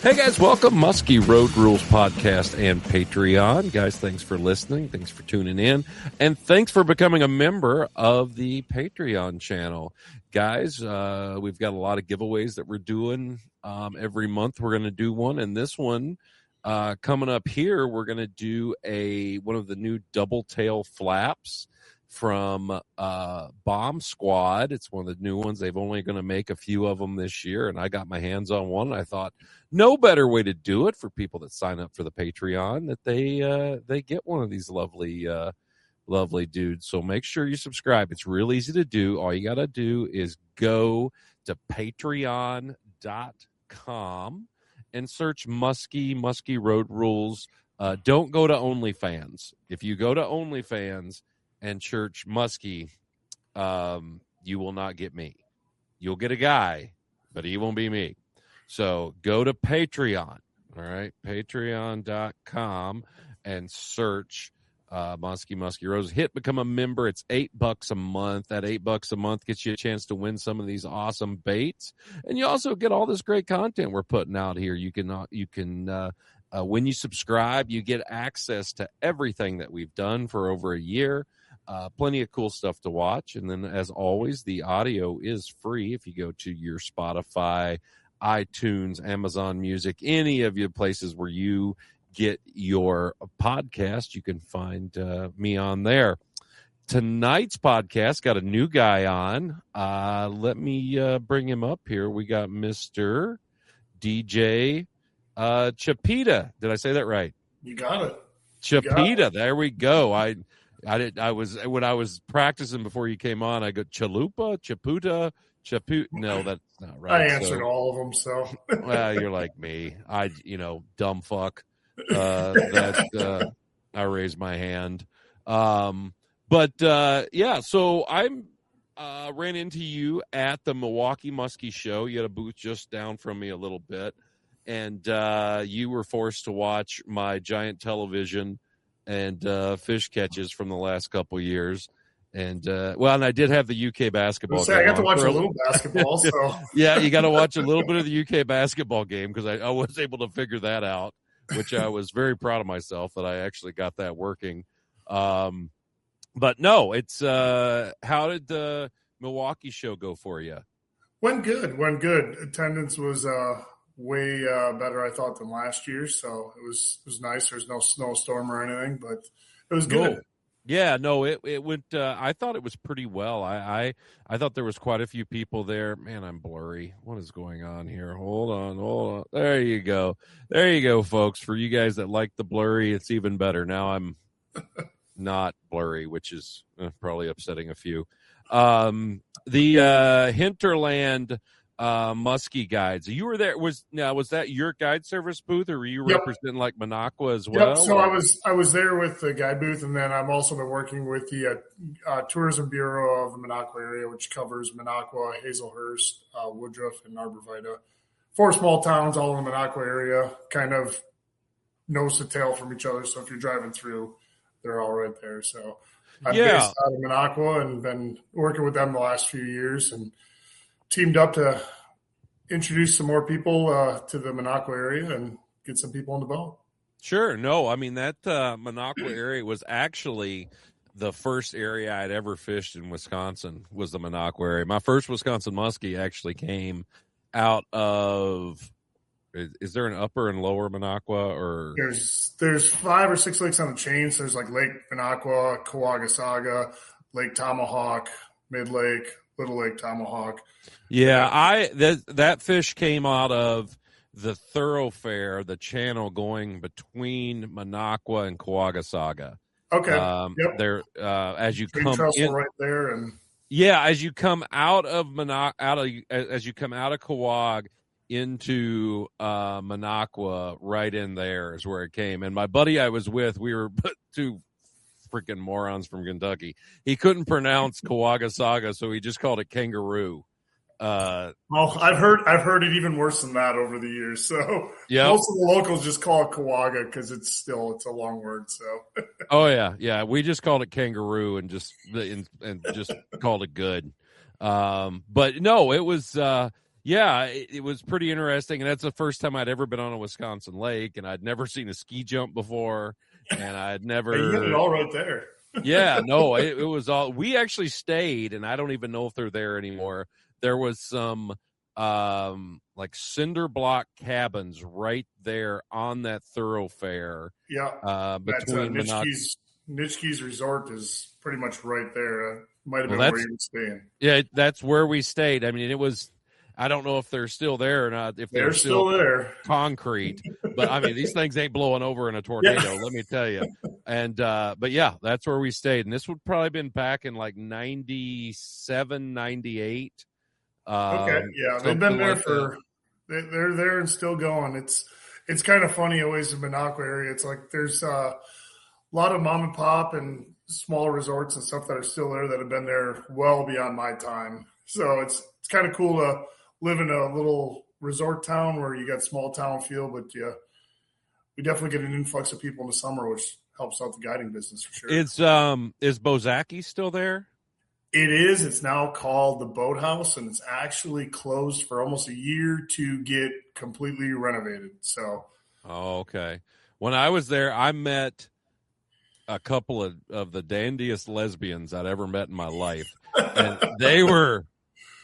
Hey guys, welcome Musky Road Rules Podcast and Patreon. Guys, thanks for listening. Thanks for tuning in. And thanks for becoming a member of the Patreon channel. Guys, we've got a lot of giveaways that we're doing. Every month we're going to do one. And this one coming up here, we're going to do one of the new double tail flaps from Bomb Squad. It's one of the new ones. They've only going to make a few of them this year, and I got my hands on one. I thought no better way to do it for people that sign up for the Patreon that they get one of these lovely dudes. So make sure you subscribe. It's real easy to do. All you got to do is go to patreon.com and search Musky Road Rules. Don't go to OnlyFans. If you go to OnlyFans and church Musky, you will not get me. You'll get a guy, but he won't be me. So go to Patreon, all right? Patreon.com and search Musky Rose. Hit become a member. It's $8 a month. That $8 a month gets you a chance to win some of these awesome baits, and you also get all this great content we're putting out here. You can when you subscribe, you get access to everything that we've done for over a year. Plenty of cool stuff to watch. And then, as always, the audio is free. If you go to your Spotify, iTunes, Amazon Music, any of your places where you get your podcast, you can find me on there. Tonight's podcast got a new guy on. Let me bring him up here. We got Mr. DJ Chupita. Did I say that right? You got it. Chupita. There we go. I was when I was practicing before you came on. I go Chalupa, Chupita, Chaput. No, that's not right. I answered all of them. So well, you're like me. Dumb fuck. I raised my hand. So I'm ran into you at the Milwaukee Muskie show. You had a booth just down from me a little bit, and you were forced to watch my giant television and fish catches from the last couple years. And and I did have the UK basketball game. I got to watch a little basketball. So yeah, you got to watch a little bit of the UK basketball game because I was able to figure that out, which I was very proud of myself that I actually got that working. But no, it's how did the Milwaukee show go for you? Went good. Attendance was way better, I thought, than last year. So it was nice. There's no snowstorm or anything, but it was good. Cool. Yeah, no, it went. I thought it was pretty well. I thought there was quite a few people there. Man, I'm blurry. What is going on here? Hold on. There you go, folks. For you guys that like the blurry, it's even better. Now I'm not blurry, which is probably upsetting a few. The Hinterland Musky Guides. You were there. Was that your guide service booth, or were you representing like Minocqua as well? Yep. So I was there with the guide booth, and then I've also been working with the Tourism Bureau of the Minocqua area, which covers Minocqua, Hazelhurst, Woodruff, and Arborvita. 4 small towns all in the Minocqua area, kind of nose to tail from each other. So if you're driving through, they're all right there. So I'm based out of Minocqua and been working with them the last few years, and teamed up to introduce some more people to the Minocqua area and get some people on the boat. Sure. No, I mean, that Minocqua area was actually the first area I'd ever fished in Wisconsin was the Minocqua area. My first Wisconsin muskie actually came out of, is there an upper and lower Minocqua? Or There's 5 or 6 lakes on the chain. So there's like Lake Minocqua, Kawagasaga, Lake Tomahawk, Mid Lake, Little Lake Tomahawk. Yeah, that fish came out of the thoroughfare, the channel going between Minocqua and Kawagasaga. Okay. Yep. There, as you Tree come trestle in, right there, and as you come out of as you come out of Kawag into Minocqua, right in there is where it came. And my buddy I was with, we were two freaking morons from Kentucky. He couldn't pronounce Kawagasaga, so he just called it kangaroo. Well, I've heard it even worse than that over the years. So most of the locals just call it Kawaga because it's a long word. So oh yeah, we just called it kangaroo and just called it good. But no, it was Yeah, it was pretty interesting, and that's the first time I'd ever been on a Wisconsin lake, and I'd never seen a ski jump before, and I'd never. You had it all right there. Yeah, no, it was all. We actually stayed, and I don't even know if they're there anymore. There was some like cinder block cabins right there on that thoroughfare. Yeah, between Nitschke's Resort is pretty much right there. Might have been where you were staying. Yeah, that's where we stayed. I mean, it was. I don't know if they're still there or not. If they're still there, concrete. But I mean, these things ain't blowing over in a tornado. Let me tell you. And but yeah, that's where we stayed. And this would probably been back in like 97, 98. Okay, yeah, they've been there for. They're there and still going. It's kind of funny always in Minocqua area. It's like there's a lot of mom and pop and small resorts and stuff that are still there that have been there well beyond my time. So it's kind of cool to live in a little resort town where you got small town feel, but yeah, we definitely get an influx of people in the summer, which helps out the guiding business for sure. It's is Bozaki still there? It is. It's now called the Boathouse, and it's actually closed for almost a year to get completely renovated. So, okay. When I was there, I met a couple of the dandiest lesbians I'd ever met in my life, and they were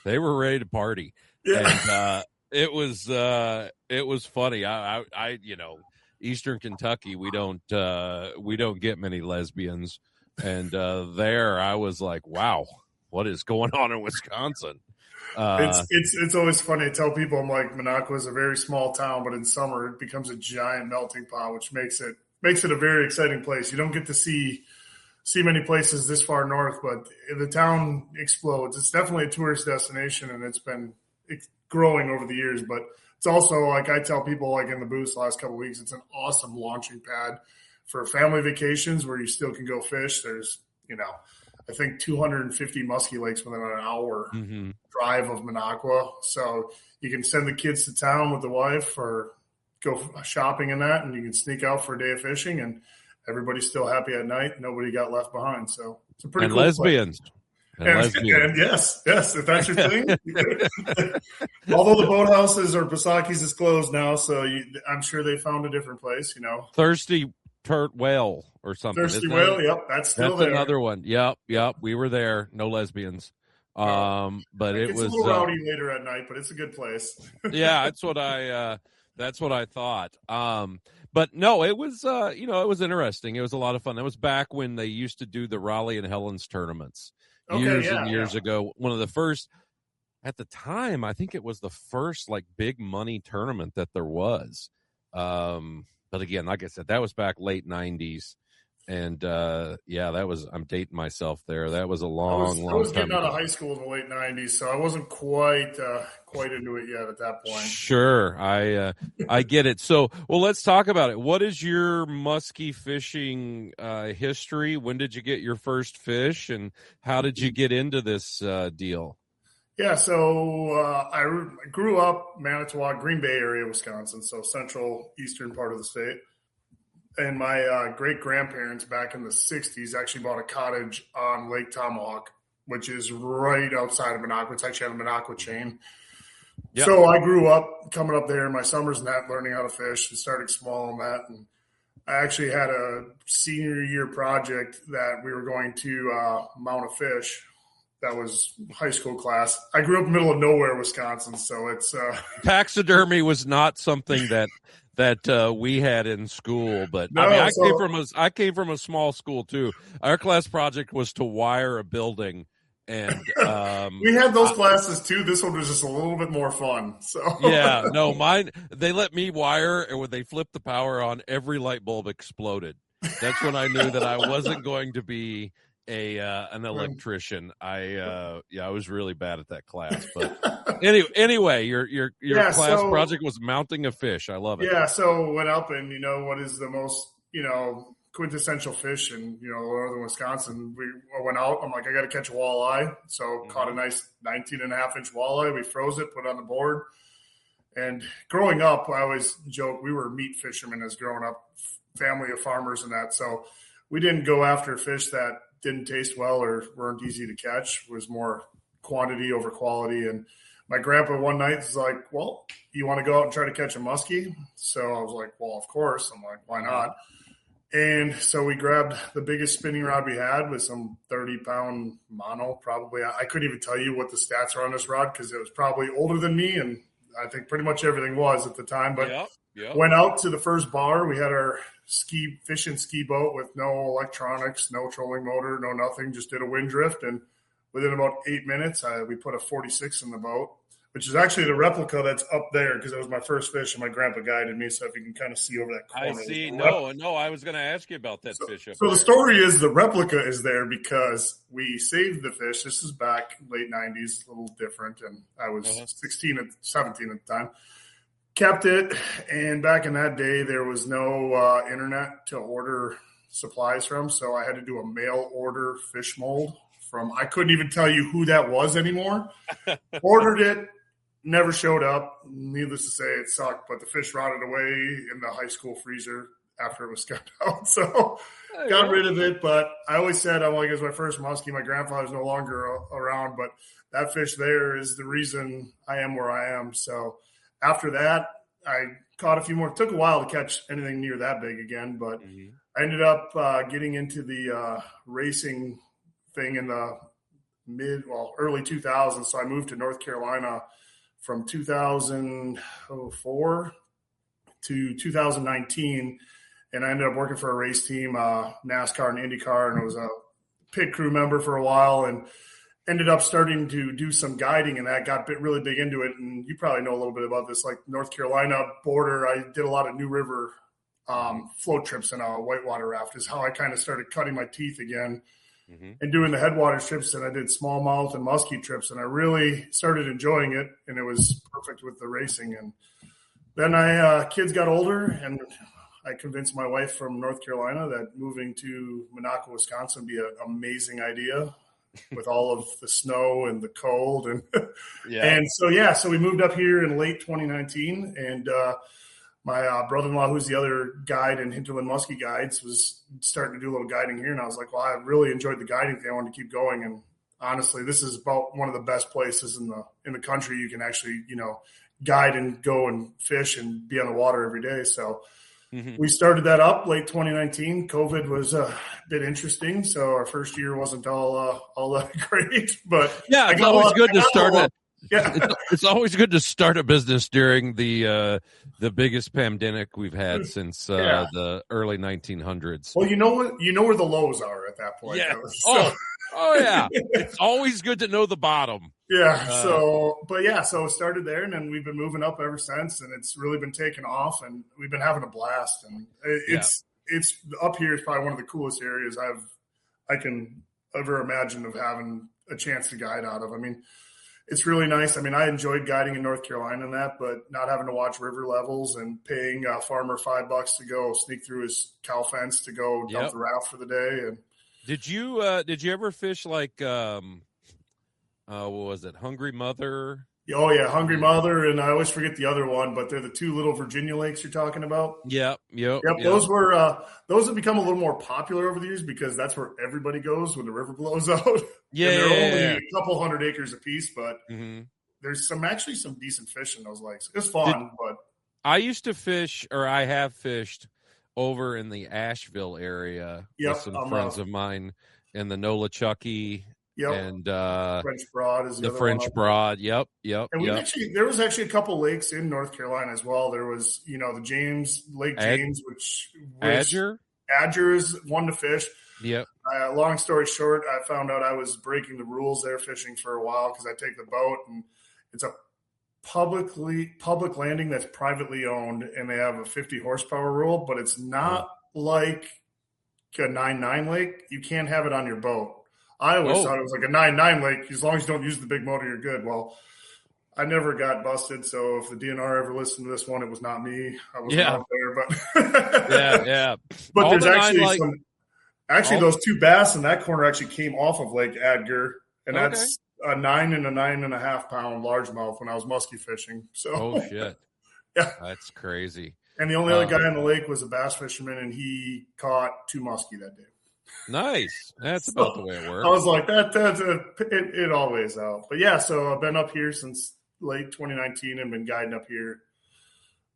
ready to party. Yeah. And it was funny. I Eastern Kentucky, we don't get many lesbians, and there I was like, wow, what is going on in Wisconsin? It's always funny to tell people, I'm like, Minocqua is a very small town, but in summer it becomes a giant melting pot, which makes it a very exciting place. You don't get to see many places this far north, but the town explodes. It's definitely a tourist destination, and it's growing over the years. But it's also, like I tell people, like in the booth the last couple of weeks, it's an awesome launching pad for family vacations where you still can go fish. There's, I think 250 musky lakes within an hour drive of Minocqua. So you can send the kids to town with the wife or go shopping in that, and you can sneak out for a day of fishing, and everybody's still happy at night. Nobody got left behind. So it's a pretty cool lesbians. Place. And yes, if that's your thing. Although the boathouses or Basaki's is closed now, so I'm sure they found a different place. Thirsty Turt Whale or something. Thirsty Whale, yep, that's there. Another one. Yep, we were there. No lesbians. But it was a little rowdy later at night, but it's a good place. Yeah, that's what I thought. But no, it was it was interesting. It was a lot of fun. That was back when they used to do the Raleigh and Helen's tournaments years ago. One of the first at the time, I think it was the first like big money tournament that there was. But again, like I said, that was back late 90s. And that was, I'm dating myself there. That was a long time. I was getting out of high school in the late 90s, so I wasn't quite into it yet at that point. Sure. I get it. So, well, let's talk about it. What is your musky fishing history? When did you get your first fish, and how did you get into this deal? Yeah, so I grew up Manitowoc, Green Bay area, Wisconsin, so central eastern part of the state. And my great-grandparents back in the 60s actually bought a cottage on Lake Tomahawk, which is right outside of Minocqua. It's actually on the Minocqua chain. Yep. So I grew up coming up there in my summers and that, learning how to fish and starting small and that. And I actually had a senior year project that we were going to mount a fish. That was high school class. I grew up in the middle of nowhere, Wisconsin, so it's taxidermy was not something that we had in school, but no, I came from a small school too. Our class project was to wire a building, and we had those classes too. This one was just a little bit more fun. So yeah, no, mine they let me wire, and when they flipped the power on, every light bulb exploded. That's when I knew that I wasn't going to be an electrician. I was really bad at that class, but anyway, your class project was mounting a fish. I love it. Yeah, so went up and what is the most quintessential fish in northern Wisconsin. I went out. I'm like, I got to catch a walleye. So caught a nice 19.5-inch walleye. We froze it, put it on the board. And growing up, I always joke we were meat fishermen as growing up, family of farmers and that. So we didn't go after fish that didn't taste well or weren't easy to catch. It was more quantity over quality. And my grandpa one night was like, well, you want to go out and try to catch a muskie? So I was like, well, of course. I'm like, why not? And so we grabbed the biggest spinning rod we had with some 30-pound mono, probably. I couldn't even tell you what the stats are on this rod because it was probably older than me, and I think pretty much everything was at the time. But went out to the first bar. We had our fishing ski boat with no electronics, no trolling motor, no nothing, just did a wind drift. And within about 8 minutes, we put a 46 in the boat, which is actually the replica that's up there because it was my first fish and my grandpa guided me. So if you can kind of see over that corner. I see. No, I was going to ask you about that fish up there. So the story is the replica is there because we saved the fish. This is back late 90s, a little different. And I was 17 at the time. Kept it. And back in that day, there was no internet to order supplies from. So I had to do a mail order fish mold from, I couldn't even tell you who that was anymore. Ordered it. Never showed up. Needless to say, it sucked, but the fish rotted away in the high school freezer after it was scuffed out. So got rid of it. But I always said, I'm like, it was my first muskie. My grandfather's no longer around, but that fish there is the reason I am where I am. So after that, I caught a few more. It took a while to catch anything near that big again, but I ended up getting into the racing thing in the early 2000s. So I moved to North Carolina from 2004 to 2019. And I ended up working for a race team, NASCAR and IndyCar, and I was a pit crew member for a while and ended up starting to do some guiding, and that got really big into it. And you probably know a little bit about this, like North Carolina border. I did a lot of New River float trips and a whitewater raft is how I kind of started cutting my teeth again. And doing the headwater trips, and I did smallmouth and musky trips, and I really started enjoying it, and it was perfect with the racing. And then kids got older, and I convinced my wife from North Carolina that moving to Minocqua, Wisconsin would be an amazing idea with all of the snow and the cold. And so we moved up here in late 2019, and my brother-in-law, who's the other guide in Hinterland Musky Guides, was starting to do a little guiding here. And I was like, well, I really enjoyed the guiding thing. I wanted to keep going. And honestly, this is about one of the best places in the country. You can actually, guide and go and fish and be on the water every day. So we started that up late 2019. COVID was a bit interesting. So our first year wasn't all that great, but it's always good to start it. Yeah, it's always good to start a business during the biggest pandemic we've had since the early 1900s. Well, you know where the lows are at that point. Yeah. Yeah. It's always good to know the bottom. Yeah. So it started there, and then we've been moving up ever since, and it's really been taking off, and we've been having a blast. And it's up here is probably one of the coolest areas I can ever imagine of having a chance to guide out of. I mean, it's really nice. I mean, I enjoyed guiding in North Carolina and that, but not having to watch river levels and paying a farmer $5 to go sneak through his cow fence to go dump the raft for the day. And did you ever fish like what was it, Hungry Mother? Oh yeah, Hungry Mother, and I always forget the other one, but they're the two little Virginia lakes you're talking about. Yep. Those have become a little more popular over the years because that's where everybody goes when the river blows out. Yeah, and they're only a couple hundred acres apiece, but there's some decent fish in those lakes. It's fun, but I used to fish, or I have fished over in the Asheville area with some friends of mine in the Nolichucky. Yep. And French Broad is the French Broad. Yep. And there was actually a couple lakes in North Carolina as well. There was, the James, Lake James, which Adger is one to fish. Yep. Long story short, I found out I was breaking the rules there fishing for a while because I take the boat, and it's a public landing that's privately owned, and they have a 50 horsepower rule, but it's not like a 9.9 lake. You can't have it on your boat. I always thought it was like a 9.9 lake. As long as you don't use the big motor, you're good. Well, I never got busted. So if the DNR ever listened to this one, it was not me. I wasn't out there, but yeah. But all there's actually those two bass in that corner actually came off of Lake Adger, and that's a 9 and a 9.5 pound largemouth when I was musky fishing. So shit. Yeah. That's crazy. And the only other guy on the lake was a bass fisherman, and he caught 2 muskie that day. Nice. That's about the way it works. I was like, it always out. But yeah, so I've been up here since late 2019 and been guiding up here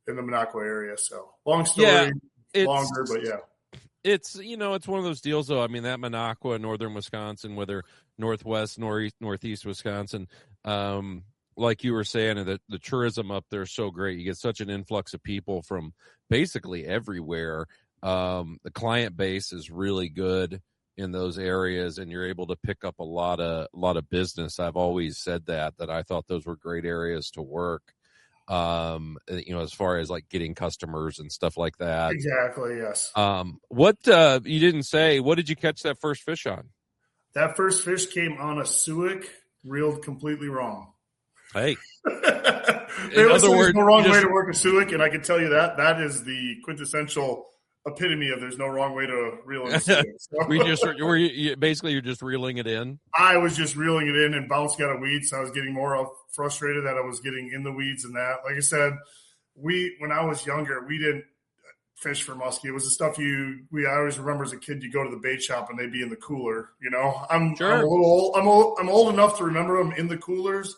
in the Minocqua area. So long story, longer, but yeah. It's, it's one of those deals, though. I mean, that Minocqua, northern Wisconsin, whether northwest, northeast Wisconsin, like you were saying, the tourism up there is so great. You get such an influx of people from basically everywhere. The client base is really good in those areas, and you're able to pick up a lot of business. I've always said that I thought those were great areas to work. As far as like getting customers and stuff like that. Exactly. Yes. What you didn't say, what did you catch that first fish on? That first fish came on a suic, reeled completely wrong. Hey. There's no wrong way to work a suic, and I can tell you that is the quintessential epitome of there's no wrong way to reel in a suic. So. You're just reeling it in? I was just reeling it in and bouncing out of weeds, so I was getting more frustrated that I was getting in the weeds and that. Like I said, when I was younger, we didn't fish for muskie. It was the stuff I always remember as a kid, you go to the bait shop and they'd be in the cooler. I'm a little old. I'm old enough to remember them in the coolers,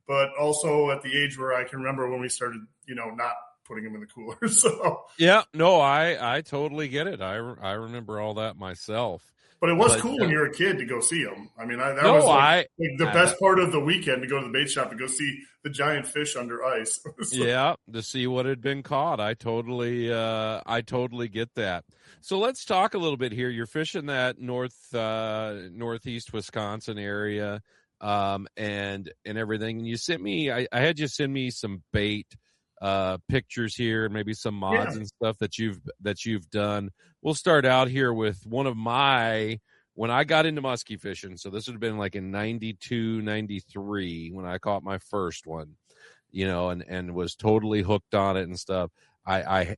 but also at the age where I can remember when we started, not putting them in the cooler. So yeah, no, I totally get it. I remember all that myself. But it was cool when you were a kid to go see them. I mean, that was the best part of the weekend, to go to the bait shop and go see the giant fish under ice. So. Yeah, to see what had been caught. I totally get that. So let's talk a little bit here. You're fishing that northeast Wisconsin area, and everything. And you sent me. I had you send me some bait pictures here, maybe some mods and stuff that you've done. We'll start out here with one of when I got into musky fishing. So this would have been like in 92, 93 when I caught my first one, and was totally hooked on it and stuff.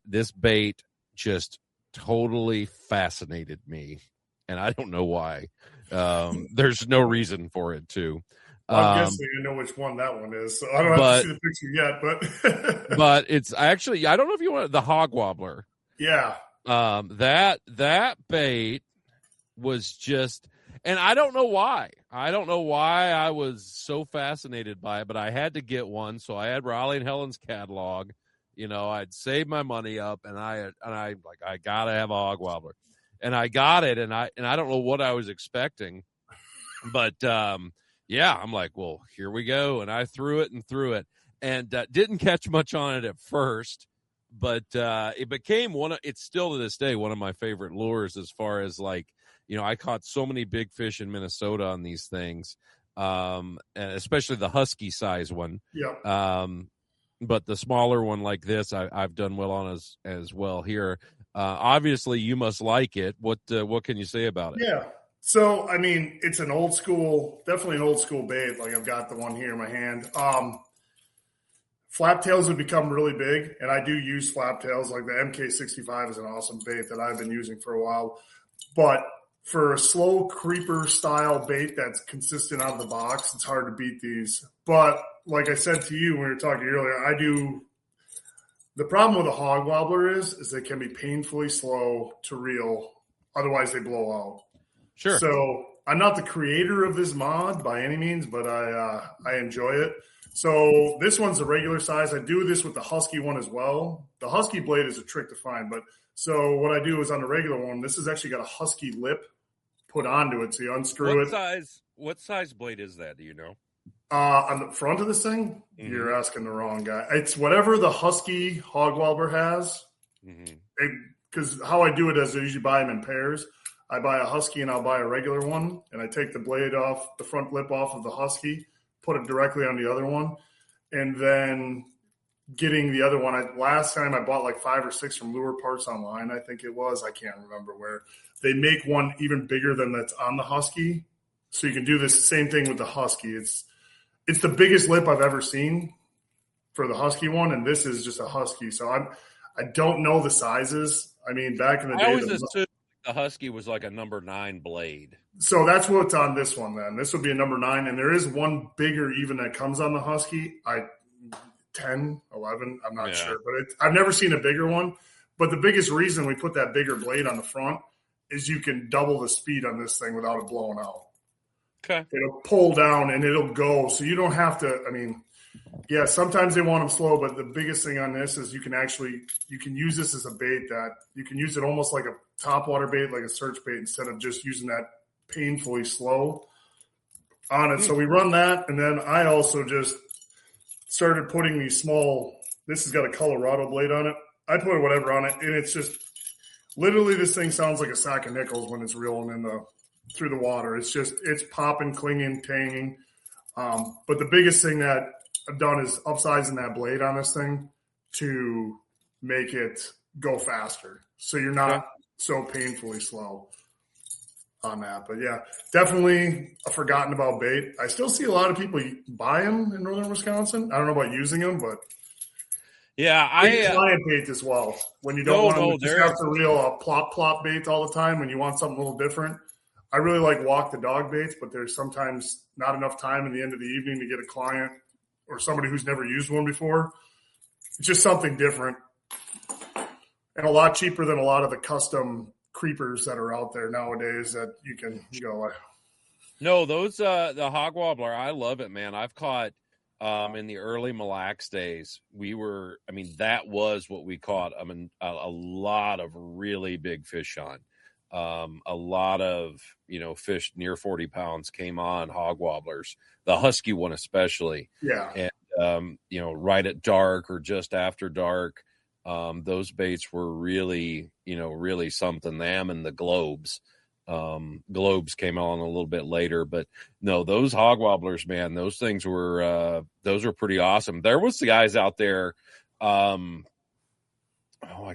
This bait just totally fascinated me, and I don't know why. There's no reason for it to. I'm guessing you know which one that one is. So I don't have to see the picture yet, but but it's actually, I don't know if you want the hog wobbler. Yeah. That bait was just, and I don't know why. I don't know why I was so fascinated by it, but I had to get one. So I had Raleigh and Helen's catalog. I'd saved my money up, and I gotta have a hog wobbler, and I got it, and I don't know what I was expecting, but yeah, I'm like, well, here we go. And I threw it, and didn't catch much on it at first, but it became it's still to this day one of my favorite lures, as far as like, I caught so many big fish in Minnesota on these things, and especially the husky size one. Yeah. But the smaller one like this, I've done well on as well here. Obviously, you must like it. What can you say about it? Yeah. So, I mean, it's definitely an old school bait. Like, I've got the one here in my hand. Flaptails have become really big, and I do use flaptails. Like the MK65 is an awesome bait that I've been using for a while. But for a slow creeper style bait that's consistent out of the box, it's hard to beat these. But like I said to you when we were talking earlier, the problem with a hog wobbler is they can be painfully slow to reel. Otherwise, they blow out. Sure. So I'm not the creator of this mod by any means, but I enjoy it. So this one's a regular size. I do this with the husky one as well. The husky blade is a trick to find, but so what I do is on the regular one, this has actually got a husky lip put onto it. So you unscrew it. What size blade is that? Do you know? On the front of this thing, You're asking the wrong guy. It's whatever the husky hog wobbler has. Because how I do it is I usually buy them in pairs. I buy a husky and I'll buy a regular one, and I take the blade off, the front lip off of the husky, put it directly on the other one, and then getting the other one. Last time I bought like 5 or 6 from Lure Parts Online, I think it was. I can't remember where. They make one even bigger than that's on the husky, so you can do this same thing with the husky. It's the biggest lip I've ever seen for the husky one, and this is just a husky. So I don't know the sizes. I mean, back in the day, I always assumed the husky was like a number 9 blade. So that's what's on this one then. This would be a number 9, and there is one bigger even that comes on the husky. 10, 11, I'm not sure. But I've never seen a bigger one. But the biggest reason we put that bigger blade on the front is you can double the speed on this thing without it blowing out. Okay. It'll pull down and it'll go. So you don't have to, Yeah, sometimes they want them slow, but the biggest thing on this is you can use this as a bait that you can use it almost like a topwater bait, like a search bait, instead of just using that painfully slow on it. So we run that, and then I also just started putting these small, this has got a Colorado blade on it. I put whatever on it, and it's just literally this thing sounds like a sack of nickels when it's reeling through the water. It's popping, clinging, tanging. But the biggest thing that I've done is upsizing that blade on this thing to make it go faster. So you're not so painfully slow on that. But yeah, definitely a forgotten about bait. I still see a lot of people buy them in northern Wisconsin. I don't know about using them, but yeah, client bait as well. When you don't want to just have to reel a plop bait all the time, when you want something a little different. I really like walk the dog baits, but there's sometimes not enough time in the end of the evening to get a client or somebody who's never used one before. It's just something different and a lot cheaper than a lot of the custom creepers that are out there nowadays that you can go. No, those the hog wobbler, I love it, man. I've caught in the early Mille Lacs days. That was what we caught. A lot of really big fish on. A lot of fish near 40 pounds came on hog wobblers, the husky one especially. Yeah. And right at dark or just after dark, those baits were really something. Them and the globes came on a little bit later, but no, those hog wobblers, man, those things were pretty awesome. There was the guys out there. I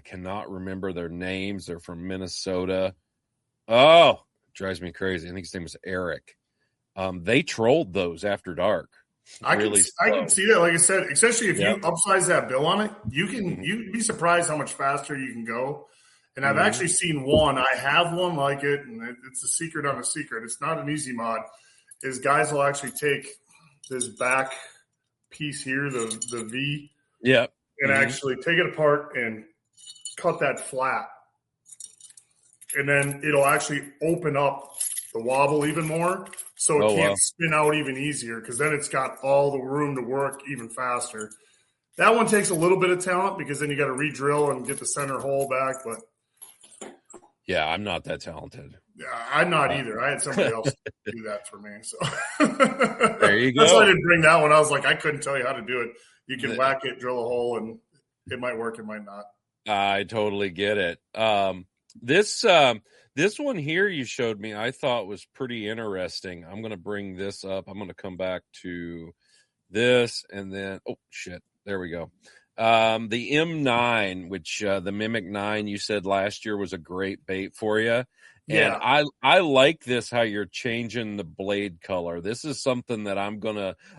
cannot remember their names. They're from Minnesota. Oh, it drives me crazy. I think his name was Eric. They trolled those after dark. I can see that. Like I said, especially if you upsize that bill on it, you'd be surprised how much faster you can go. And I've actually seen one. I have one like it, and it's a secret on a secret. It's not an easy mod. Is guys will actually take this back piece here, the V, and actually take it apart and cut that flat. And then it'll actually open up the wobble even more, so it can't spin out even easier, because then it's got all the room to work even faster. That one takes a little bit of talent, because then you got to re-drill and get the center hole back. But yeah, I'm not that talented. Yeah, I'm not either. I had somebody else do that for me. So there you go. That's why I didn't bring that one. I was like, I couldn't tell you how to do it. You can whack it, drill a hole, and it might work, it might not. I totally get it. This one here you showed me, I thought was pretty interesting. I'm going to bring this up. I'm going to come back to this, and then there we go. The M9, which the Mimic 9 you said last year was a great bait for you. Yeah. And I like this, how you're changing the blade color. This is something that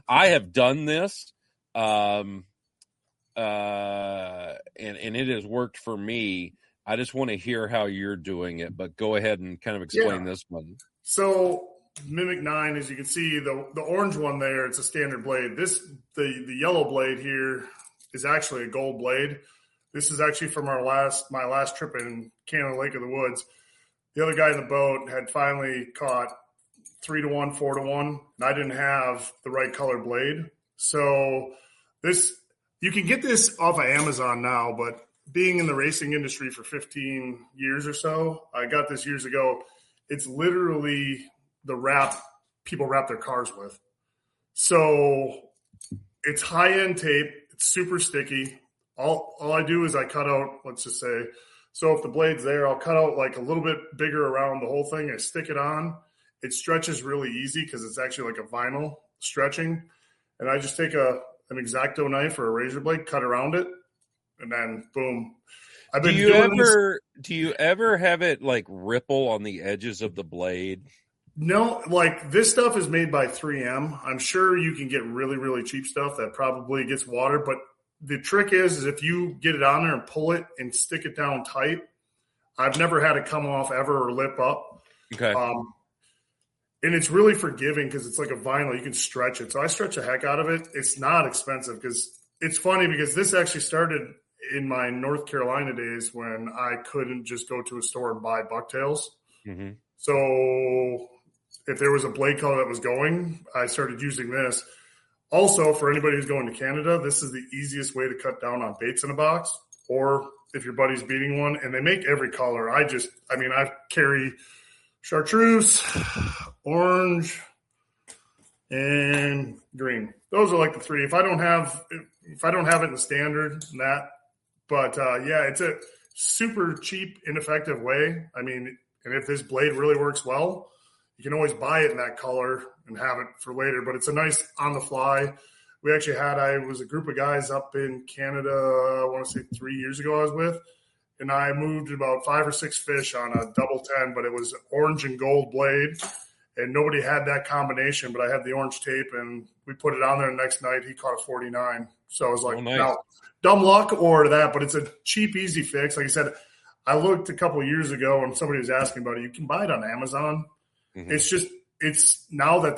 I have done this. And it has worked for me. I just want to hear how you're doing it, but go ahead and kind of explain this one. So Mimic 9, as you can see, the orange one there, it's a standard blade. The yellow blade here is actually a gold blade. This is actually from my last trip in Canada Lake of the Woods. The other guy in the boat had finally caught 3-to-1, 4-to-1, and I didn't have the right color blade. So you can get this off of Amazon now, but being in the racing industry for 15 years or so, I got this years ago. It's literally the wrap people wrap their cars with. So it's high-end tape. It's super sticky. All I do is I cut out, let's just say, so if the blade's there, I'll cut out like a little bit bigger around the whole thing. I stick it on. It stretches really easy because it's actually like a vinyl stretching. And I just take an X-Acto knife or a razor blade, cut around it, and then boom. Do you ever have it like ripple on the edges of the blade? No, like this stuff is made by 3M. I'm sure you can get really, really cheap stuff that probably gets water, but the trick is if you get it on there and pull it and stick it down tight, I've never had it come off ever or lip up. Okay. And it's really forgiving because it's like a vinyl. You can stretch it. So I stretch the heck out of it. It's not expensive because it's funny because this actually started in my North Carolina days when I couldn't just go to a store and buy bucktails. Mm-hmm. So if there was a blade color that was going, I started using this. Also, for anybody who's going to Canada, this is the easiest way to cut down on baits in a box, or if your buddy's beating one, and they make every color. I carry chartreuse, orange, and green. Those are like the three. If I don't have it in the standard, it's a super cheap, ineffective way. I mean, and if this blade really works well, you can always buy it in that color and have it for later, but it's a nice on the fly. We actually was a group of guys up in Canada, I want to say 3 years ago I was with, and I moved about 5 or 6 fish on a double 10, but it was orange and gold blade, and nobody had that combination, but I had the orange tape, and we put it on there the next night. He caught a 49. So I was like, nice. Now, dumb luck or that, but it's a cheap, easy fix. Like I said, I looked a couple of years ago and somebody was asking about it. You can buy it on Amazon. Mm-hmm. It's now that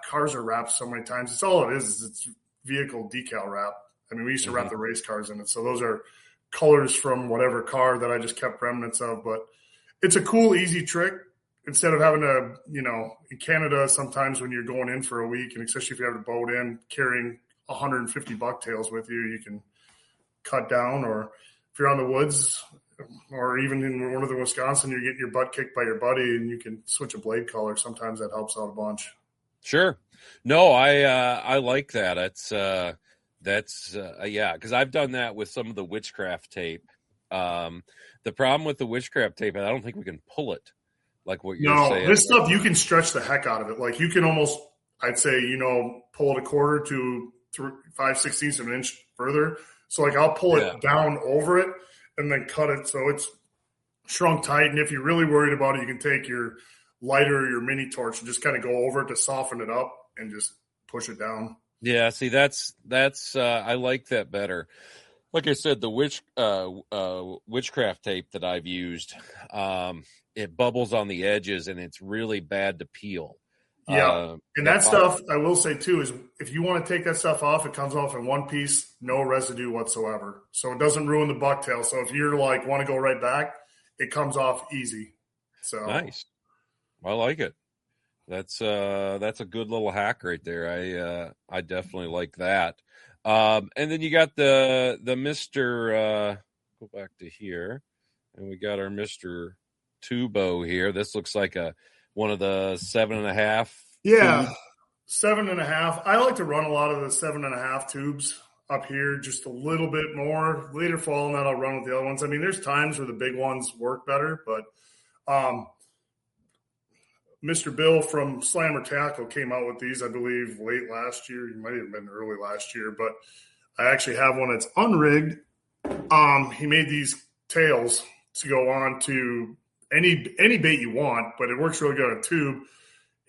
cars are wrapped so many times. It's all it is it's vehicle decal wrap. I mean, we used to wrap the race cars in it. So those are colors from whatever car that I just kept remnants of. But it's a cool, easy trick. Instead of having to, in Canada, sometimes when you're going in for a week, and especially if you have a boat in, carrying 150 bucktails with you, you can cut down. Or if you're on the woods, or even in northern Wisconsin, you're getting your butt kicked by your buddy and you can switch a blade color. Sometimes that helps out a bunch. Sure. No, I like that. Because I've done that with some of the witchcraft tape. The problem with the witchcraft tape, I don't think we can pull it like what you're saying. No, this stuff, you can stretch the heck out of it. Like you can almost, I'd say, pull it a quarter to 5/16 of an inch further. So like I'll pull it down over it and then cut it so it's shrunk tight. And if you're really worried about it, you can take your lighter or your mini torch and just kind of go over it to soften it up and just push it down. Yeah, see, that's I like that better. Like I said, the witchcraft tape that I've used, it bubbles on the edges and it's really bad to peel. Yeah, and that stuff, I will say too, is if you want to take that stuff off, it comes off in one piece, no residue whatsoever. So it doesn't ruin the bucktail. So if you're like, want to go right back, it comes off easy. So nice. I like it. That's a good little hack right there. I definitely like that. And then you got the Mr. Go back to here, and we got our Mr. Tubo here. This looks like one of the 7.5. Yeah, tubes. 7.5. I like to run a lot of the 7.5 tubes up here, just a little bit more. Later fall, and then I'll run with the other ones. I mean, there's times where the big ones work better, but Mr. Bill from Slammer Tackle came out with these, I believe, late last year. It might have been early last year, but I actually have one that's unrigged. He made these tails to go on to any bait you want, but it works really good on a tube,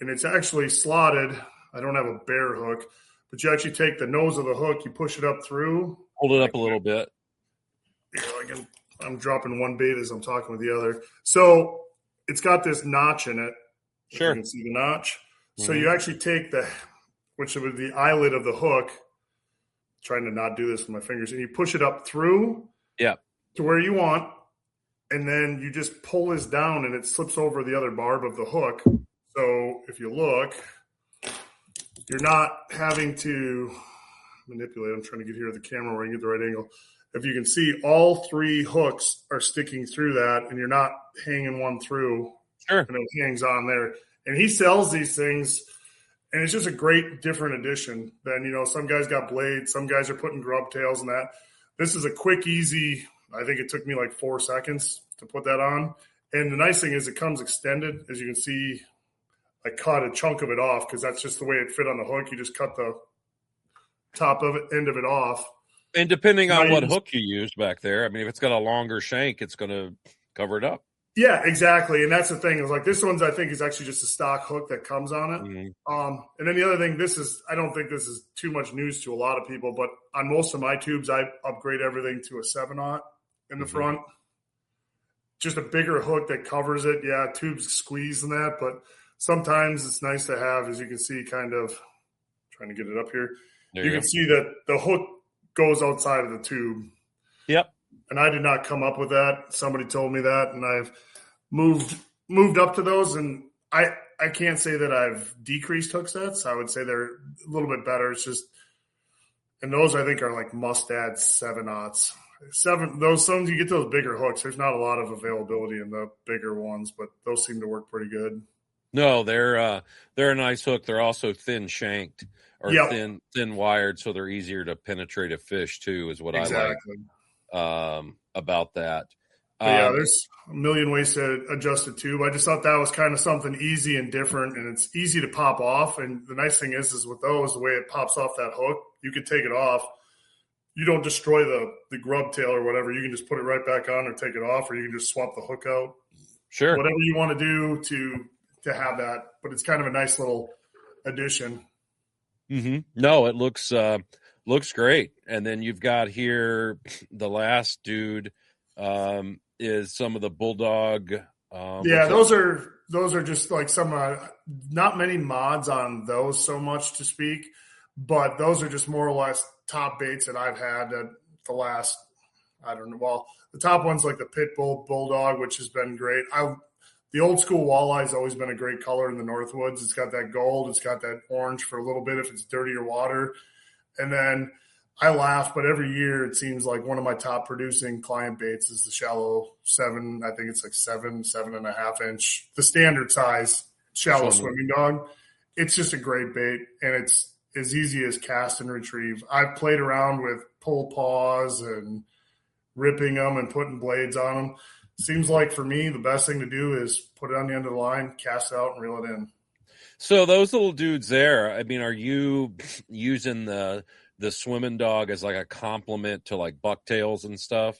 and it's actually slotted. I don't have a bear hook, but you actually take the nose of the hook, you push it up through. Hold it up a little bit. I'm dropping one bait as I'm talking with the other. So it's got this notch in it. Sure. You can see the notch. Mm-hmm. So you actually take which would be the eyelid of the hook, trying to not do this with my fingers, and you push it up through to where you want, and then you just pull this down and it slips over the other barb of the hook. So if you look, you're not having to manipulate. I'm trying to get here to the camera where I can get the right angle. If you can see, all 3 hooks are sticking through that, and you're not hanging one through. Sure. And it hangs on there. And he sells these things, and it's just a great different addition than, some guys got blades, some guys are putting grub tails and that. This is a quick, easy, I think it took me like 4 seconds to put that on. And the nice thing is it comes extended. As you can see, I cut a chunk of it off because that's just the way it fit on the hook. You just cut the top of it, end of it off. And depending on what hook you use back there, I mean, if it's got a longer shank, it's going to cover it up. Yeah, exactly. And that's the thing is like this one's, I think, is actually just a stock hook that comes on it. Mm-hmm. And then the other thing, I don't think this is too much news to a lot of people, but on most of my tubes, I upgrade everything to a 7/0 in the front. Just a bigger hook that covers it. Yeah, tubes squeeze in that, but sometimes it's nice to have, as you can see, kind of trying to get it up here. You can see that the hook goes outside of the tube. Yep. And I did not come up with that. Somebody told me that, and I've moved up to those, and I can't say that I've decreased hook sets. I would say they're a little bit better. It's just And those I think are like must-add 7/0. Those some you get those bigger hooks. There's not a lot of availability in the bigger ones, but those seem to work pretty good. No, they're a nice hook. They're also thin shanked or thin wired, so they're easier to penetrate a fish too. Is what I like about that. But yeah, there's a million ways to adjust a tube. I just thought that was kind of something easy and different, and it's easy to pop off. And the nice thing is with those, the way it pops off that hook, you can take it off. You don't destroy the grub tail or whatever. You can just put it right back on or take it off, or you can just swap the hook out. Sure. Whatever you want to do to have that. But it's kind of a nice little addition. Mm-hmm. No, it looks great. And then you've got here the last dude is some of the Bulldog. Those are just like some not many mods on those so much to speak, but those are just more or less top baits that I've had at the last, I don't know. Well, the top one's like the Pit Bull Bulldog, which has been great. The old school walleye has always been a great color in the Northwoods. It's got that gold. It's got that orange for a little bit if it's dirtier water. And then I laugh, but every year it seems like one of my top producing client baits is the shallow 7. I think it's like 7.5 inch, the standard size shallow swimming dog. It's just a great bait, and it's as easy as cast and retrieve. I've played around with pull paws and ripping them and putting blades on them. Seems like for me, the best thing to do is put it on the end of the line, cast it out, and reel it in. So those little dudes there, I mean, are you using the swimming dog as like a complement to like bucktails and stuff?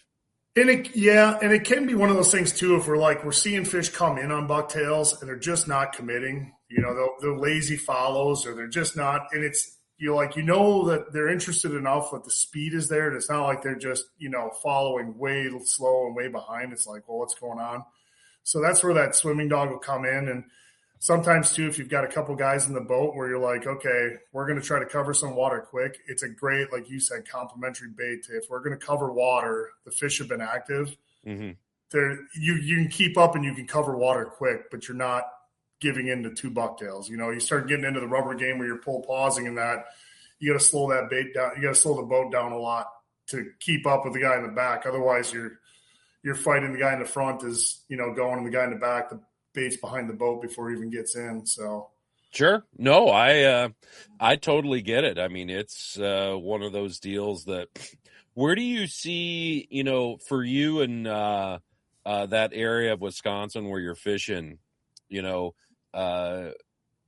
And it can be one of those things too. If we're seeing fish come in on bucktails and they're just not committing, they're lazy follows, or they're just not. And it's that they're interested enough that the speed is there. And it's not like they're just following way slow and way behind. It's like, well, what's going on? So that's where that swimming dog will come in. And sometimes too, if you've got a couple guys in the boat where you're like, okay, we're going to try to cover some water quick. It's a great, like you said, complementary bait. If we're going to cover water, the fish have been active. Mm-hmm. You can keep up and you can cover water quick, but you're not giving in to 2 bucktails. You start getting into the rubber game where you're pull pausing and that, you got to slow that bait down. You got to slow the boat down a lot to keep up with the guy in the back. Otherwise, you're fighting the guy in the front is going, and the guy in the back, the bait's behind the boat before he even gets in. So sure. No, I totally get it. I mean, it's one of those deals that where do you see, for you in that area of Wisconsin where you're fishing,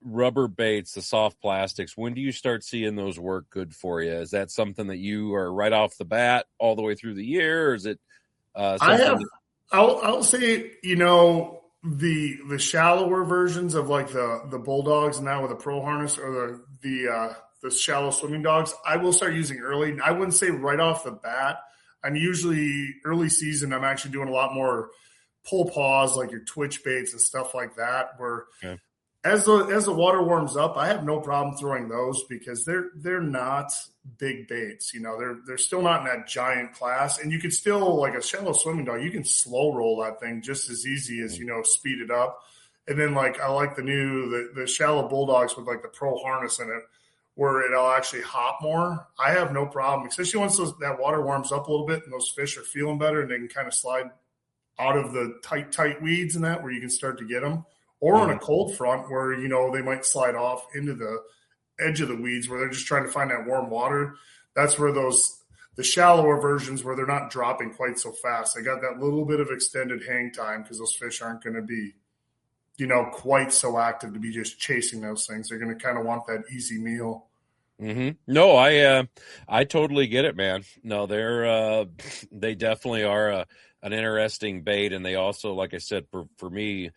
rubber baits, the soft plastics, when do you start seeing those work good for you? Is that something that you are right off the bat all the way through the year? Or is it I'll say, the shallower versions of like the Bulldogs and that with a pro harness, or the shallow swimming dogs, I will start using early. I wouldn't say right off the bat. I'm usually early season. I'm actually doing a lot more pull paws, like your twitch baits and stuff like that, where as the water warms up, I have no problem throwing those because they're not big baits. They're still not in that giant class, and you can still, like a shallow swimming dog, you can slow roll that thing just as easy as speed it up. And then I like the shallow Bulldogs with like the pro harness in it, where it'll actually hop more. I have no problem, especially once that water warms up a little bit and those fish are feeling better and they can kind of slide out of the tight weeds and that, where you can start to get them. Or on a cold front where, they might slide off into the edge of the weeds where they're just trying to find that warm water. That's where the shallower versions where they're not dropping quite so fast. They got that little bit of extended hang time because those fish aren't going to be, quite so active to be just chasing those things. They're going to kind of want that easy meal. Mm-hmm. No, I totally get it, man. No, they definitely are an interesting bait. And they also, like I said, for me,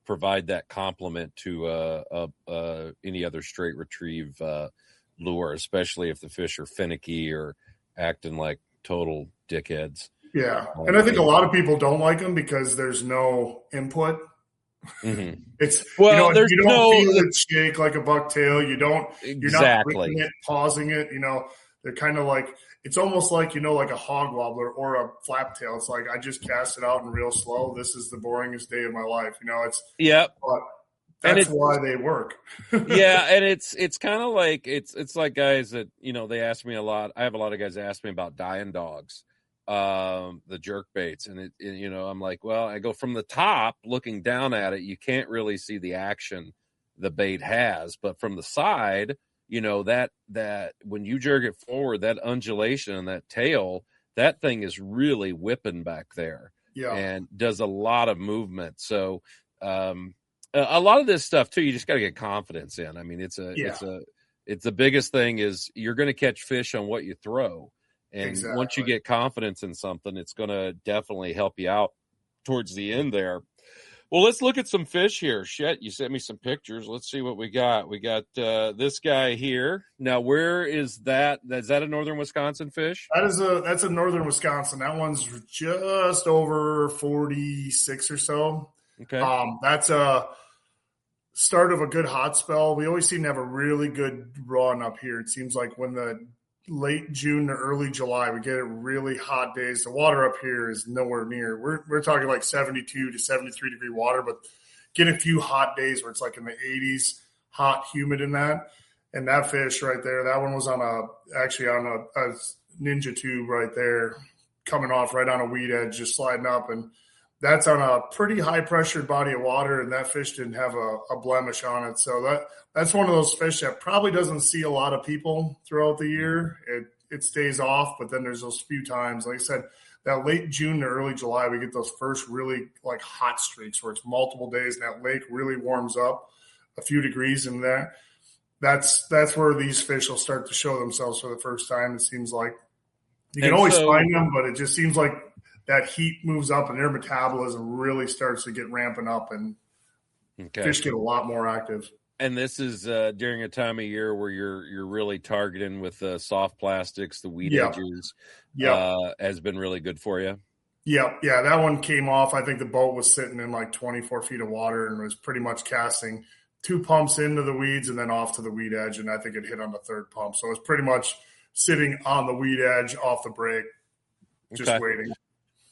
provide that complement to any other straight retrieve lure, especially if the fish are finicky or acting like total dickheads. Yeah, and I think a lot of people don't like them because there's no input. Mm-hmm. There's you don't feel it shake like a bucktail. You're not ripping it, pausing it. They're kind of like, it's almost like, like a hog wobbler or a flap tail. It's like, I just cast it out and real slow. This is the boringest day of my life. But That's why they work. Yeah, and it's kind of like it's like guys that they ask me a lot. I have a lot of guys ask me about dying dogs, the jerk baits, and I'm like, well, I go from the top looking down at it, you can't really see the action the bait has, but from the side, that when you jerk it forward, that undulation and that tail, that thing is really whipping back there, and does a lot of movement. So a lot of this stuff too, you just got to get confidence in. I mean, it's the biggest thing is you're going to catch fish on what you throw. And once you get confidence in something, it's going to definitely help you out towards the end there. Well, let's look at some fish here. Shit, you sent me some pictures. Let's see what we got. We got this guy here. Now, where is that? Is that a northern Wisconsin fish? That's a northern Wisconsin. That one's just over 46 or so. Okay. That's a start of a good hot spell. We always seem to have a really good run up here. It seems like when the late June to early July, we get really hot days. The water up here is nowhere near. We're talking like 72 to 73 degree water, but get a few hot days where it's like in the 80s, hot, humid in that. And that fish right there, that one was on a Ninja tube right there, coming off right on a weed edge, just sliding up. And that's on a pretty high pressured body of water, and that fish didn't have a blemish on it. So that's one of those fish that probably doesn't see a lot of people throughout the year. It stays off, but then there's those few times, like I said, that late June to early July, we get those first really like hot streaks where it's multiple days and that lake really warms up a few degrees, and that's where these fish will start to show themselves for the first time. It seems like you can always find them, but it just seems like that heat moves up and their metabolism really starts to get ramping up, and fish get a lot more active. And this is during a time of year where you're really targeting with soft plastics, the weed edges. Has been really good for you. Yeah, that one came off. I think the boat was sitting in like 24 feet of water and was pretty much casting 2 pumps into the weeds and then off to the weed edge, and I think it hit on the 3rd pump. So it was pretty much sitting on the weed edge off the break, just waiting.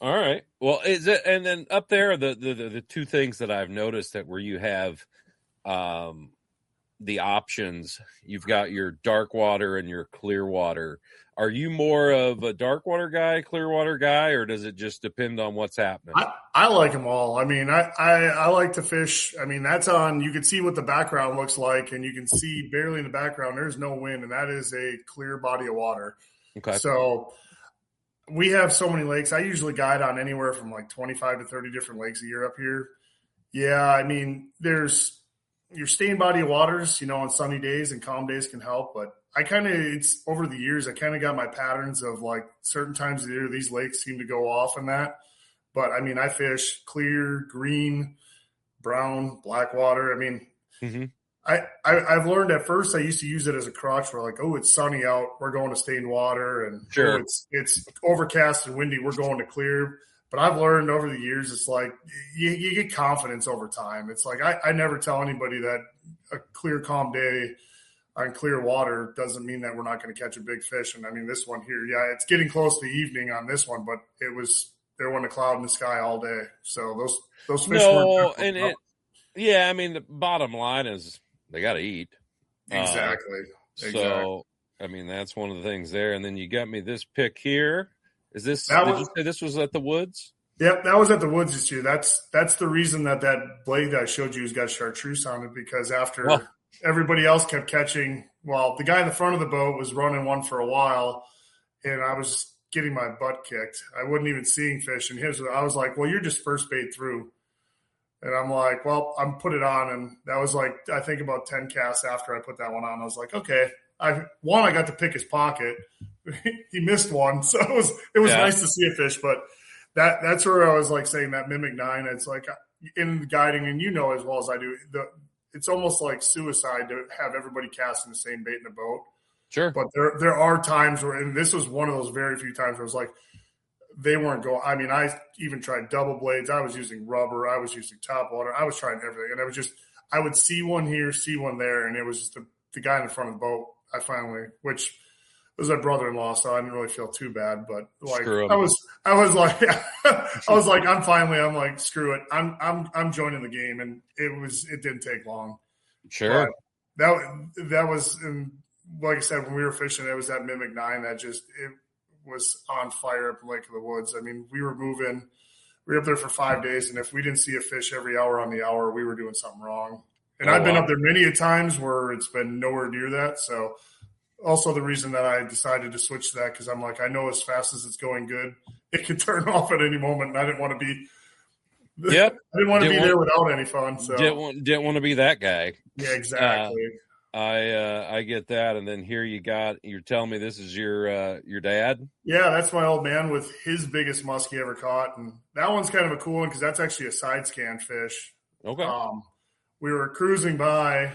All right. Well, is it, and then up there, the two things that I've noticed that where you have the options, you've got your dark water and your clear water. Are you more of a dark water guy, clear water guy, or does it just depend on what's happening? I like them all. I mean, I like to fish. I mean, that's on, you can see what the background looks like, and you can see barely in the background, there's no wind, and that is a clear body of water. Okay. So we have so many lakes. I usually guide on anywhere from like 25 to 30 different lakes a year up here. Yeah, I mean, there's your stained body of waters, on sunny days and calm days can help. But it's over the years, I kind of got my patterns of like certain times of the year, these lakes seem to go off in that. But I mean, I fish clear, green, brown, black water. I mean, I've learned at first I used to use it as a crutch for like, oh, it's sunny out, we're going to stained water, and sure. It's overcast and windy, we're going to clear. But I've learned over the years, it's like you get confidence over time. It's like I never tell anybody that a clear, calm day on clear water doesn't mean that we're not going to catch a big fish. And I mean, this one here, it's getting close to evening on this one, but there wasn't a cloud in the sky all day. So those fish weren't. I mean, the bottom line is they got to eat. Exactly. So, I mean, that's one of the things there. And then you got me this pick here. Is this, did you say this was at the Woods? Yep, that was at the Woods this year. That's the reason that blade that I showed you has got chartreuse on it, because after everybody else kept catching, the guy in the front of the boat was running one for a while, and I was getting my butt kicked. I wasn't even seeing fish, and I was like, well, you're just first bait through. And I'm like, well, I'm put it on. And that was like, I think about 10 casts after I put that one on. I was like, okay. I got to pick his pocket. He missed one. So it was nice to see a fish. But that's where I was like saying that Mimic 9, it's like in guiding, and as well as I do, it's almost like suicide to have everybody casting the same bait in the boat. Sure. But there are times where, and this was one of those very few times where it was like, they weren't going. I mean, I even tried double blades. I was using rubber. I was using top water. I was trying everything. And it was just, I would see one here, see one there. And it was just the guy in the front of the boat. Which was my brother-in-law, so I didn't really feel too bad. But like Screw him. I was like, I'm like, screw it, I'm joining the game, and it didn't take long. Sure. But that was, like I said, when we were fishing, it was that Mimic 9 that it was on fire up in Lake of the Woods. I mean, we were up there for 5 days, and if we didn't see a fish every hour on the hour, we were doing something wrong. And I've been up there many a times where it's been nowhere near that. So also the reason that I decided to switch to that, because I'm like, I know as fast as it's going good, it could turn off at any moment, and I didn't want to be I didn't want to be there without any fun. So didn't want to be that guy. Yeah, exactly. I get that. And then here you're telling me this is your dad? Yeah, that's my old man with his biggest muskie ever caught. And that one's kind of a cool one because that's actually a side scan fish. Okay. We were cruising by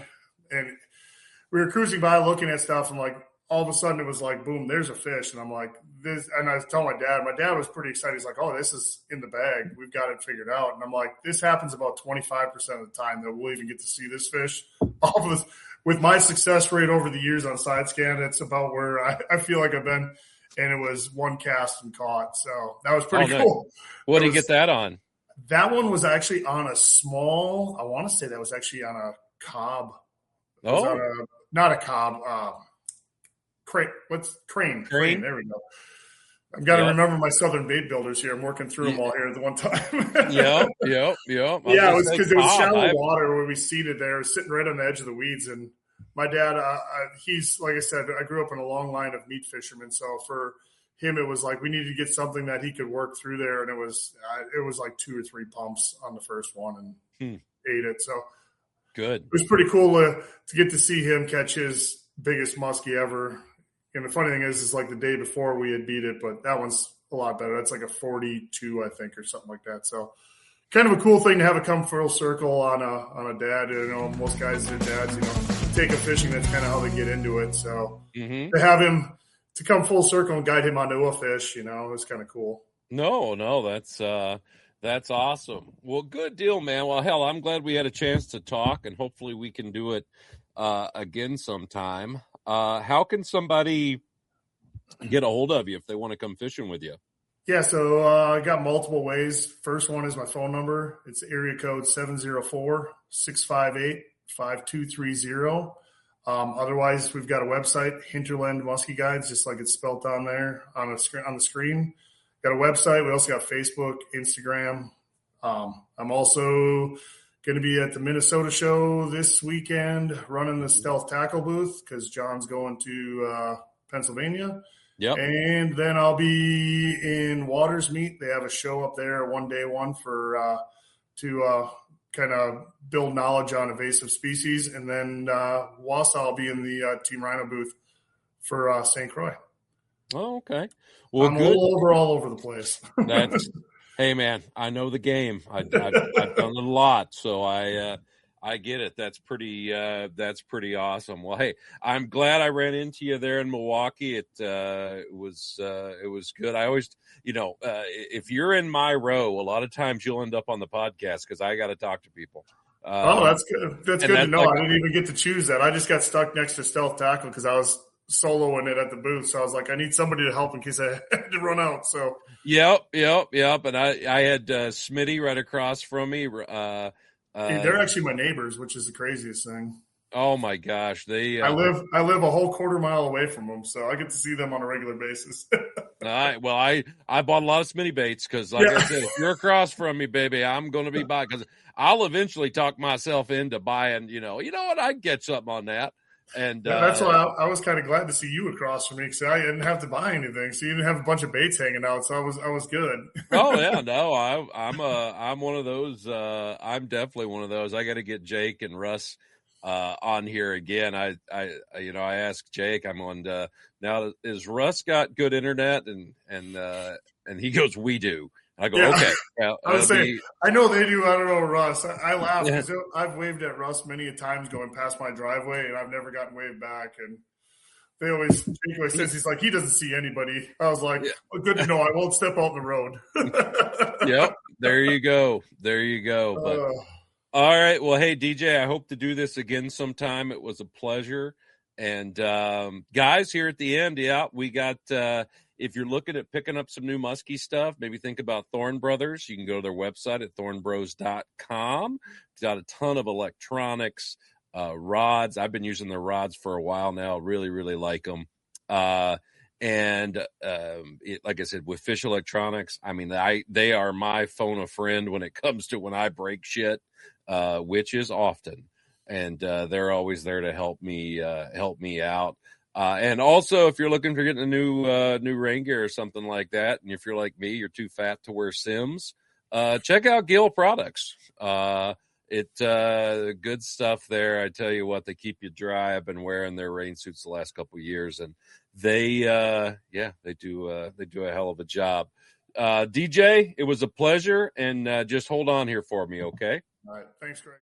looking at stuff, and like all of a sudden it was like, boom, there's a fish. And I'm like, this, and I was telling my dad was pretty excited. He's like, oh, this is in the bag. We've got it figured out. And I'm like, this happens about 25% of the time that we'll even get to see this fish. All of this, with my success rate over the years on side scan, it's about where I feel like I've been. And it was one cast and caught. So that was pretty cool. What did you get that on? That one was actually on a small, I want to say that was actually on a cob. Not a cob. Crane. Crane. There we go. I've got to remember my Southern bait builders here. I'm working through them all here at the one time. Yep. Yeah, it was because it was shallow water when we seated there, sitting right on the edge of the weeds. And my dad, he's, like I said, I grew up in a long line of meat fishermen. So for him, it was like we needed to get something that he could work through there. And it was like 2 or 3 pumps on the first one and ate it. So good. It was pretty cool to get to see him catch his biggest muskie ever. And the funny thing is like the day before we had beat it, but that one's a lot better. That's like a 42, I think, or something like that. So kind of a cool thing to have it come full circle on a dad. You know, most guys, their dads, you know, take a fishing. That's kind of how they get into it. So to have him to come full circle and guide him onto a fish, you know, it was kind of cool. No, that's awesome. Well, good deal, man. Well, hell, I'm glad we had a chance to talk, and hopefully we can do it again sometime. How can somebody get a hold of you if they want to come fishing with you? Yeah, so I got multiple ways. First one is my phone number. It's area code 704-658-5230. Otherwise, we've got a website, Hinterland Guides, just like it's spelled on there on the screen. Got a website. We also got Facebook, Instagram. I'm also going to be at the Minnesota show this weekend running the Stealth Tackle booth because John's going to Pennsylvania. Yep. And then I'll be in Waters Meet. They have a show up there, a one-day one for to kind of build knowledge on invasive species. And then Wausau, I'll be in the Team Rhino booth for St. Croix. Oh, okay. Well, I'm all over the place. Hey, man, I know the game. I've done it a lot, so I get it. That's pretty awesome. Well, hey, I'm glad I ran into you there in Milwaukee. It was good. I always, if you're in my row, a lot of times you'll end up on the podcast because I got to talk to people. That's good. That's good to know. I didn't even get to choose that. I just got stuck next to Stealth Tackle because I was soloing it at the booth. So I was like, I need somebody to help in case I had to run out. So Yep. And I had Smitty right across from me. they're actually my neighbors, which is the craziest thing. Oh my gosh. I live a whole quarter mile away from them, so I get to see them on a regular basis. I bought a lot of Smitty baits because I said, if you're across from me, baby, I'm going to be buying because I'll eventually talk myself into buying, you know what, I'd get something on that. And that's why I was kind of glad to see you across from me because I didn't have to buy anything, so you didn't have a bunch of baits hanging out. So I was good. Oh yeah, no, I'm one of those. I'm definitely one of those. I got to get Jake and Russ on here again. I asked Jake. I'm on. Now is Russ got good internet? And he goes, we do. I go, okay. Well, I was saying, I know they do. I don't know, Russ. I laugh because I've waved at Russ many a times going past my driveway, and I've never gotten waved back. And Jake always says, he's like, he doesn't see anybody. I was like, well, good to know. I won't step out in the road. Yep. There you go. But, all right. Well, hey, DJ, I hope to do this again sometime. It was a pleasure. And guys, here at the end, we got. If you're looking at picking up some new Musky stuff, maybe think about Thorn Brothers. You can go to their website at thornbros.com. It's got a ton of electronics, rods. I've been using their rods for a while now. Really, really like them. Like I said, with Fish Electronics, I mean, they are my phone a friend when it comes to when I break shit, which is often. And they're always there to help me out. And also, if you're looking for getting a new rain gear or something like that, and if you're like me, you're too fat to wear Sims, check out Gill products. Good stuff there. I tell you what, they keep you dry. I've been wearing their rain suits the last couple of years, and they do a hell of a job. DJ, it was a pleasure, and just hold on here for me, okay? All right. Thanks, Greg.